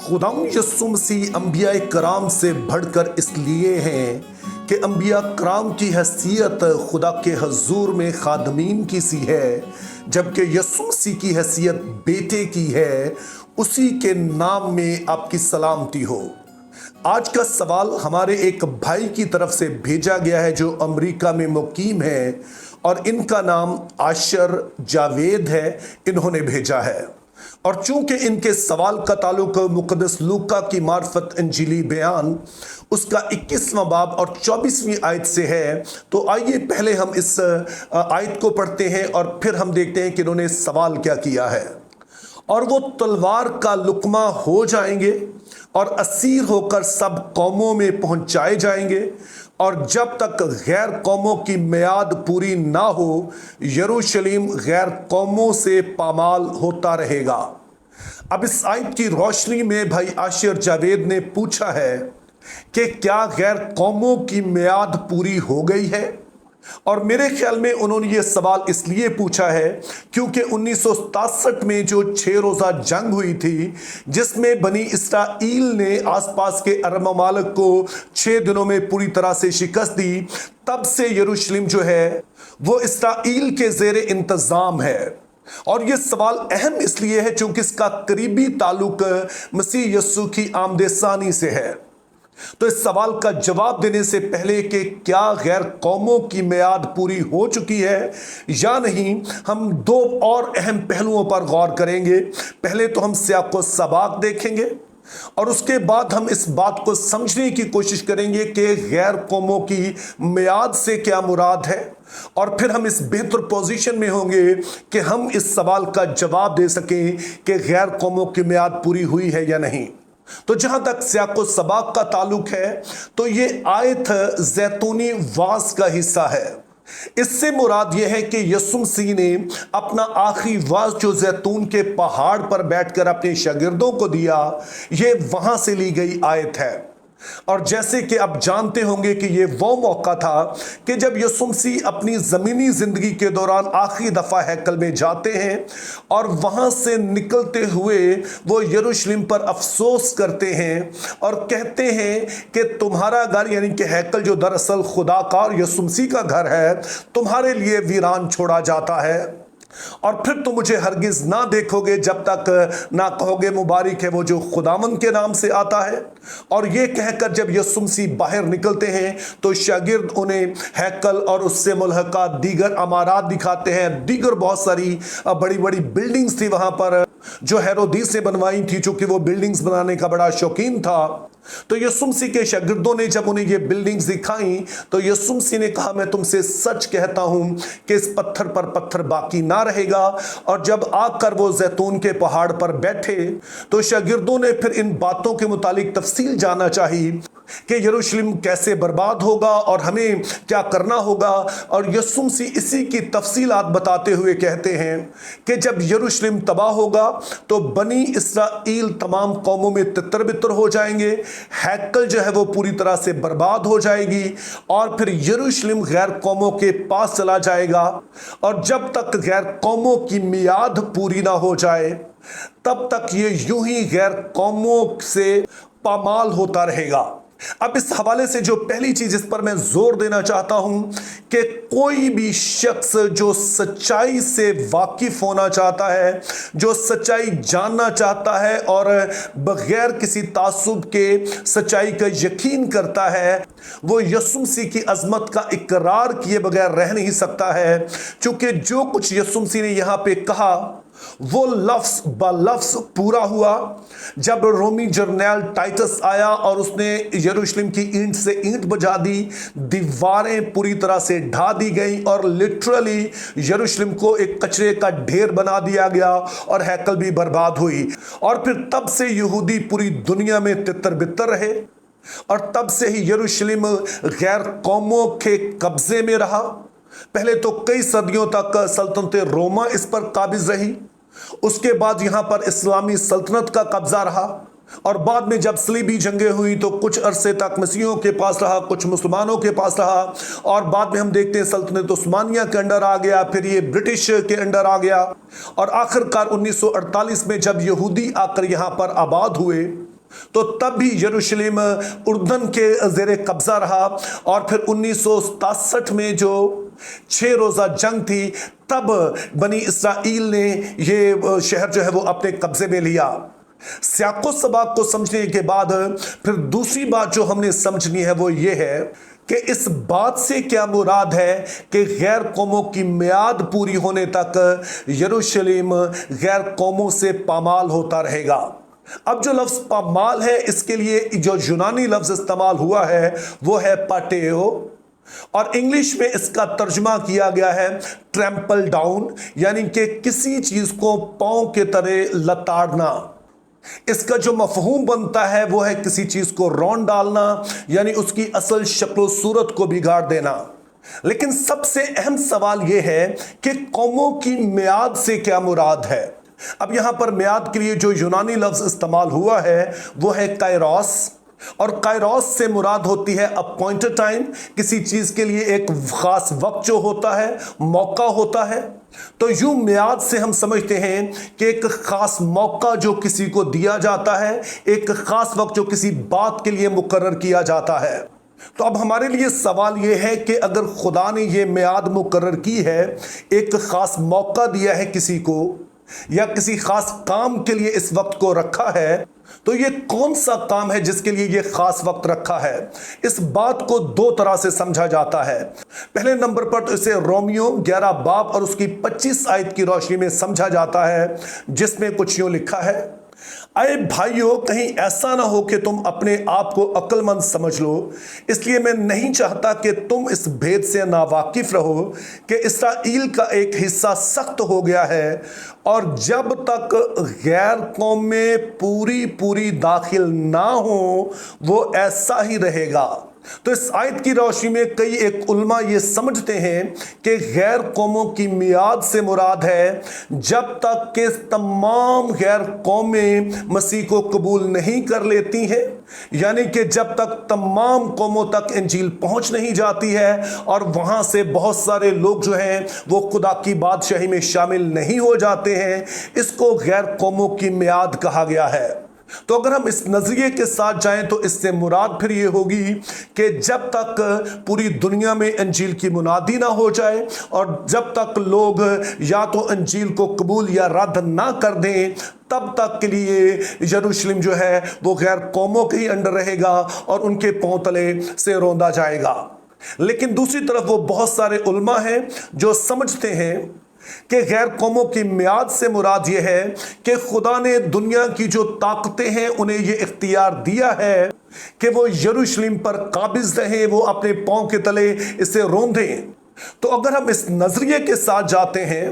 खुदाम यस्सु मसीह अंबिया कराम से बढ़कर इसलिए हैं कि अंबिया कराम की हैसियत खुदा के हजूर में खादमीन की सी है, जबकि यस्सु मसीह की हैसियत बेटे की है। उसी के नाम में आपकी सलामती हो। आज का सवाल हमारे एक भाई की तरफ से भेजा गया है जो अमेरिका में मुकीम है और इनका नाम आशर जावेद है। इन्होंने भेजा है और चूंकि इनके सवाल का ताल्लुक मुक़द्दस लूका की मार्फत इंजीली बयान उसका 21वां बाब और 24वीं आयत से है, तो आइए पहले हम इस आयत को पढ़ते हैं और फिर हम देखते हैं कि इन्होंने सवाल क्या किया है। और वो तलवार का लुकमा हो जाएंगे और असीर होकर सब कौमों में पहुंचाए जाएंगे, और जब तक गैर कौमों की मियाद पूरी ना हो यरूशलेम गैर कौमों से पामाल होता रहेगा। अब इस आयत की रोशनी में भाई आशिर जावेद ने पूछा है कि क्या गैर कौमों की मियाद पूरी हो गई है, और मेरे ख्याल में उन्होंने ये सवाल इसलिए पूछा है क्योंकि 1967 में जो 6 रोज़ा जंग हुई थी जिसमें बनी इसराइल ने आसपास के अरब ममालिक को 6 दिनों में पूरी तरह से शिकस्त दी, तब से यरूशलेम जो है वो इसराइल के ज़ेरे इंतज़ाम है। और ये सवाल अहम इसलिए है क्योंकि इसका करीबी ताल्लुक मसीह यस्सु की आमद-ए-सानी से है। तो इस सवाल का जवाब देने से पहले कि क्या गैर कौमों की मियाद पूरी हो चुकी है या नहीं, हम दो और अहम पहलुओं पर गौर करेंगे। पहले तो हम सियाक़ो सबाक देखेंगे और उसके बाद हम इस बात को समझने की कोशिश करेंगे कि गैर कौमों की मियाद से क्या मुराद है, और फिर हम इस बेहतर पोजीशन में होंगे कि हम इस सवाल का जवाब दे सकें कि गैर कौमों की मियाद पूरी हुई है या नहीं। तो जहां तक सियाक़ो सबाक का ताल्लुक है तो ये आयत जैतूनी वास का हिस्सा है। इससे मुराद यह है कि यस्सु मसीह ने अपना आखिरी वाज जो जैतून के पहाड़ पर बैठकर अपने शागिर्दों को दिया, ये वहां से ली गई आयत है। और जैसे कि आप जानते होंगे कि ये वो मौका था कि जब यस्सु मसीह अपनी ज़मीनी ज़िंदगी के दौरान आखिरी दफ़ा हैकल में जाते हैं और वहाँ से निकलते हुए वो यरूशलेम पर अफसोस करते हैं और कहते हैं कि तुम्हारा घर यानी कि हैकल जो दरअसल खुदा का और यस्सु मसीह का घर है, तुम्हारे लिए वीरान छोड़ा जाता है, और फिर तुम मुझे हरगिज ना देखोगे जब तक ना कहोगे मुबारक है वो जो खुदावंद के नाम से आता है। और ये कहकर जब यस्सु मसीह बाहर निकलते हैं तो शागिर्द उन्हें हैकल और उससे मुल्हका दीगर अमारात दिखाते हैं। दीगर बहुत सारी बड़ी बड़ी बिल्डिंग्स थी वहां पर जो हेरोदीस ने बनवाई थी, चूंकि वो बिल्डिंग्स बनाने का बड़ा शौकीन था। तो यस्सु मसीह के शागिर्दों ने जब उन्हें ये बिल्डिंग्स दिखाई तो यस्सु मसीह ने कहा, मैं तुमसे सच कहता हूं कि इस पत्थर पर पत्थर बाकी ना रहेगा। और जब आकर वो जैतून के पहाड़ पर बैठे तो शागिर्दों ने फिर इन बातों के मुतालिक तफसील जाना चाहिए कि यरूशलेम कैसे बर्बाद होगा और हमें क्या करना होगा। और यस्सु मसीह इसी की तफसीलात बताते हुए कहते हैं कि जब यरूशलेम तबाह होगा तो बनी इसराइल तमाम कौमों में तितर बितर हो जाएंगे, हैकल जो है वो पूरी तरह से बर्बाद हो जाएगी और फिर यरूशलेम गैर कौमों के पास चला जाएगा। और जब तक गैर कौमों की मियाद पूरी ना हो जाए तब तक ये यूं ही गैर कौमों से पामाल होता रहेगा। अब इस हवाले से जो पहली चीज इस पर मैं जोर देना चाहता हूं कि कोई भी शख्स जो सच्चाई से वाकिफ होना चाहता है, जो सच्चाई जानना चाहता है और बगैर किसी तासुब के सच्चाई का यकीन करता है, वो यस्सु मसीह की अजमत का इकरार किए बगैर रह नहीं सकता है। क्योंकि जो कुछ यस्सु मसीह ने यहां पे कहा वो लफ्ज ब लफ्ज पूरा हुआ। जब रोमी जर्नैल टाइटस आया और उसने यरूशलेम की ईंट से ईंट बजा दी, दीवारें पूरी तरह से ढा दी गई और लिटरली यरूशलेम को एक कचरे का ढेर बना दिया गया और हैकल भी बर्बाद हुई। और फिर तब से यहूदी पूरी दुनिया में तितर बितर रहे और तब से ही यरूशलेम गैर कौमों के कब्जे में रहा। पहले तो कई सदियों तक सल्तनत रोमा इस पर काबिज रही, उसके बाद यहां पर इस्लामी सल्तनत का कब्जा रहा, और बाद में जब सलीबी जंगें हुई तो कुछ अरसे तक मसीहियों के पास रहा, कुछ मुसलमानों के पास रहा, और बाद में हम देखते हैं सल्तनत उस्मानिया के अंडर आ गया, फिर ये ब्रिटिश के अंडर आ गया, और आखिरकार 1948 में जब यहूदी आकर यहाँ पर आबाद हुए तो तब भी यरूशलेम उर्दन के ज़ेरे कब्जा रहा, और फिर 1967 में जो 6 रोज़ा जंग थी, तब बनी इसराइल ने ये शहर जो है वो अपने कब्जे में लिया। सियाको सबाक को समझने के बाद फिर दूसरी बात जो हमने समझनी है वो ये है कि इस बात से क्या मुराद है कि गैर कौमों की मियाद पूरी होने तक यरूशलेम गैर कौमों से पामाल होता रहेगा। अब जो लफ्ज़ पामाल है, इसके लिए जो यूनानी लफ्ज़ इस्तेमाल हुआ है वो है पाटेओ, और इंग्लिश में इसका तर्जुमा किया गया है ट्रैम्पल डाउन, यानी कि किसी चीज़ को पांव के तरह लताड़ना। इसका जो मफहूम बनता है वो है किसी चीज़ को रौंद डालना, यानी उसकी असल शक्ल सूरत को बिगाड़ देना। लेकिन सबसे अहम सवाल यह है कि कौमों की मियाद से क्या मुराद है। अब यहां पर मियाद के लिए जो यूनानी लफ्ज़ इस्तेमाल हुआ है वो है कायरोस, और कायरोस से मुराद होती है अपॉइंटेड टाइम, किसी चीज़ के लिए एक ख़ास वक्त जो होता है, मौका होता है। तो यूं मियाद से हम समझते हैं कि एक ख़ास मौका जो किसी को दिया जाता है, एक ख़ास वक्त जो किसी बात के लिए मुकर्रर किया जाता है। तो अब हमारे लिए सवाल यह है कि अगर खुदा ने यह मियाद मुकर्रर की है, एक ख़ास मौका दिया है किसी को, या किसी खास काम के लिए इस वक्त को रखा है, तो ये कौन सा काम है जिसके लिए ये खास वक्त रखा है। इस बात को 2 तरह से समझा जाता है। पहले नंबर पर तो इसे रोमियो 11 बाब और उसकी 25 आयत की रोशनी में समझा जाता है, जिसमें कुछ यूं लिखा है, अरे भाइयों, कहीं ऐसा ना हो कि तुम अपने आप को अक्लमंद समझ लो, इसलिए मैं नहीं चाहता कि तुम इस भेद से नावाकिफ रहो कि इसराइल का एक हिस्सा सख्त हो गया है, और जब तक गैर कौम में पूरी पूरी दाखिल ना हो वो ऐसा ही रहेगा। तो इस आयत की रोशनी में कई एक उलमा ये समझते हैं कि गैर कौमों की मियाद से मुराद है जब तक कि तमाम गैर कौमें मसीह को कबूल नहीं कर लेती हैं, यानी कि जब तक तमाम कौमों तक इंजील पहुंच नहीं जाती है और वहां से बहुत सारे लोग जो हैं वो खुदा की बादशाही में शामिल नहीं हो जाते हैं, इसको गैर कौमों की मियाद कहा गया है। तो अगर हम इस नजरिए के साथ जाएं तो इससे मुराद फिर ये होगी कि जब तक पूरी दुनिया में अंजील की मुनादी ना हो जाए, और जब तक लोग या तो अंजील को कबूल या रद्द ना कर दें, तब तक के लिए यरूशलेम जो है वो गैर कौमों के ही अंडर रहेगा और उनके पांव तले से रौंदा जाएगा। लेकिन दूसरी तरफ वो बहुत सारे उलमा हैं जो समझते हैं कि गैर कौमों की मियाद से मुराद यह है कि खुदा ने दुनिया की जो ताकतें हैं उन्हें यह इख्तियार दिया है कि वो यरूशलेम पर काबिज रहें, वो अपने पांव के तले इसे रौंदें। तो अगर हम इस नजरिए के साथ जाते हैं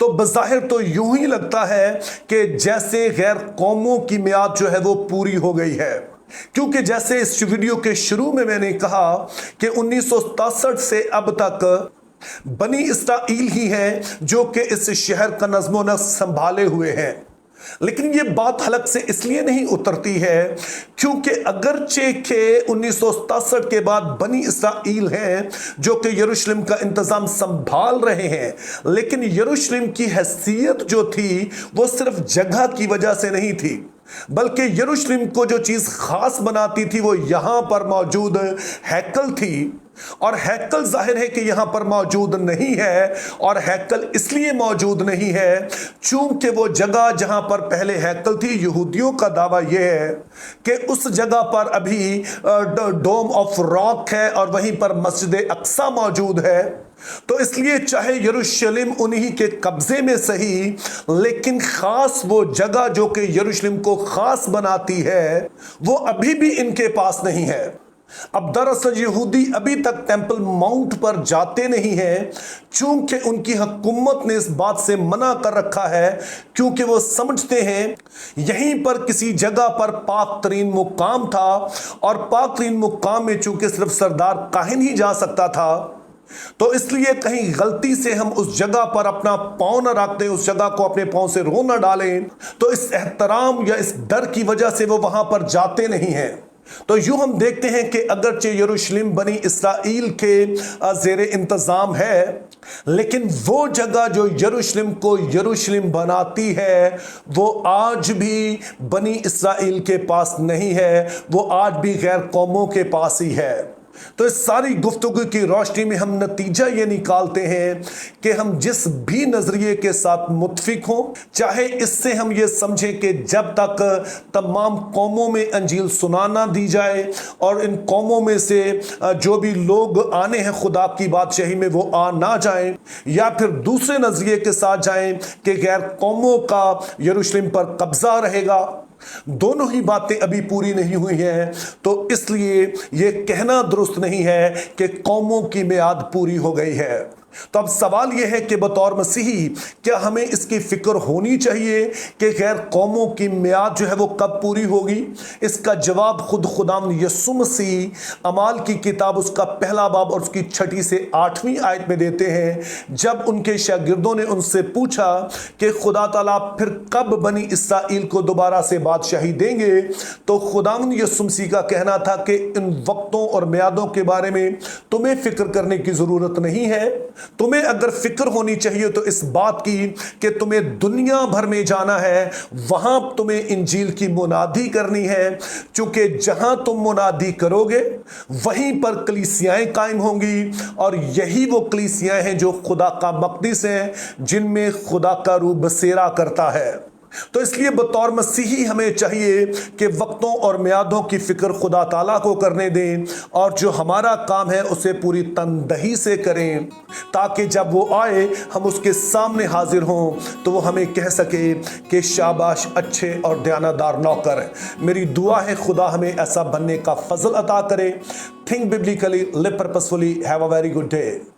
तो बज़ाहिर तो यूं ही लगता है कि जैसे गैर कौमों की मियाद जो है वो पूरी हो गई है, क्योंकि जैसे इस वीडियो के शुरू में मैंने कहा कि 1967 से अब तक बनी इसराइल ही है जो कि इस शहर का नज़्मो नस्क़ संभाले हुए हैं। लेकिन ये बात हलक से इसलिए नहीं उतरती है क्योंकि अगरचे के 1967 के बाद बनी इसराइल हैं जो कि यरूशलेम का इंतज़ाम संभाल रहे हैं, लेकिन यरूशलेम की हैसियत जो थी वो सिर्फ जगह की वजह से नहीं थी, बल्कि यरूशलेम को जो चीज़ खास बनाती थी वो यहाँ पर मौजूद हैकल थी। और हैकल जाहिर है कि यहाँ पर मौजूद नहीं है, और हैकल इसलिए मौजूद नहीं है चूंकि वो जगह जहाँ पर पहले हैकल थी, यहूदियों का दावा यह है कि उस जगह पर अभी डोम ऑफ रॉक है और वहीं पर मस्जिद अक्सा मौजूद है। तो इसलिए चाहे यरूशलेम उन्हीं के कब्जे में सही, लेकिन खास वो जगह जो कि यरूशलेम को खास बनाती है वो अभी भी इनके पास नहीं है। अब दरअसल यहूदी अभी तक टेंपल माउंट पर जाते नहीं हैं चूंकि उनकी हुकूमत ने इस बात से मना कर रखा है, क्योंकि वो समझते हैं यहीं पर किसी जगह पर पाक तरीन मुकाम था, और पाक तरीन मुकाम में चूंकि सिर्फ सरदार काहिन ही जा सकता था, तो इसलिए कहीं गलती से हम उस जगह पर अपना पांव न रख दें, उस जगह को अपने पांव से रो न डालें। तो इस एहतराम या इस डर की वजह से वो वहां पर जाते नहीं हैं। तो यूं हम देखते हैं कि अगरचे यरूशलेम बनी इसराइल के ज़ेरे इंतज़ाम है, लेकिन वो जगह जो यरूशलेम को यरूशलेम बनाती है वो आज भी बनी इसराइल के पास नहीं है, वो आज भी गैर कौमों के पास ही है। तो इस सारी गुफ्तगू की रोशनी में हम नतीजा ये निकालते हैं कि हम जिस भी नजरिए के साथ मुत्फिक हों, चाहे इससे हम ये समझें कि जब तक तमाम कौमों में अंजील सुनाना दी जाए और इन कौमों में से जो भी लोग आने हैं खुदा की बादशाही में वो आ ना जाएं, या फिर दूसरे नजरिए के साथ जाएं कि गैर कौमों का यरूशलेम पर कब्जा रहेगा, दोनों ही बातें अभी पूरी नहीं हुई हैं। तो इसलिए यह कहना दुरुस्त नहीं है कि कौमों की मियाद पूरी हो गई है। तो अब सवाल यह है कि बतौर मसीही क्या हमें इसकी फिक्र होनी चाहिए कि गैर कौमों की मियाद जो है वो कब पूरी होगी? इसका जवाब खुद खुदावंद यीशु मसीह अमाल की किताब उसका पहला बाब और उसकी 6 से 8वीं आयत में देते हैं, जब उनके शागिर्दों ने उनसे पूछा कि खुदा ताला फिर कब बनी इसराइल को दोबारा से बादशाही देंगे, तो खुदावंद यीशु मसीह का कहना था कि इन वक्तों और मियादों के बारे में तुम्हें फिक्र करने की जरूरत नहीं है। तुम्हें अगर फिक्र होनी चाहिए तो इस बात की कि तुम्हें दुनिया भर में जाना है, वहां तुम्हें इंजील की मुनादी करनी है, क्योंकि जहां तुम मुनादी करोगे वहीं पर कलीसियाएं कायम होंगी, और यही वो कलीसियाएं हैं जो खुदा का मक़दिस हैं, जिनमें खुदा का रूह बसेरा करता है। तो इसलिए बतौर मसीही हमें चाहिए कि वक्तों और मियादों की फिक्र खुदा ताला को करने दें, और जो हमारा काम है उसे पूरी तनदही से करें, ताकि जब वो आए हम उसके सामने हाजिर हों तो वो हमें कह सके कि शाबाश अच्छे और दयानतदार नौकर। मेरी दुआ है खुदा हमें ऐसा बनने का फजल अता करे। Think biblically, live purposefully, have a very good day.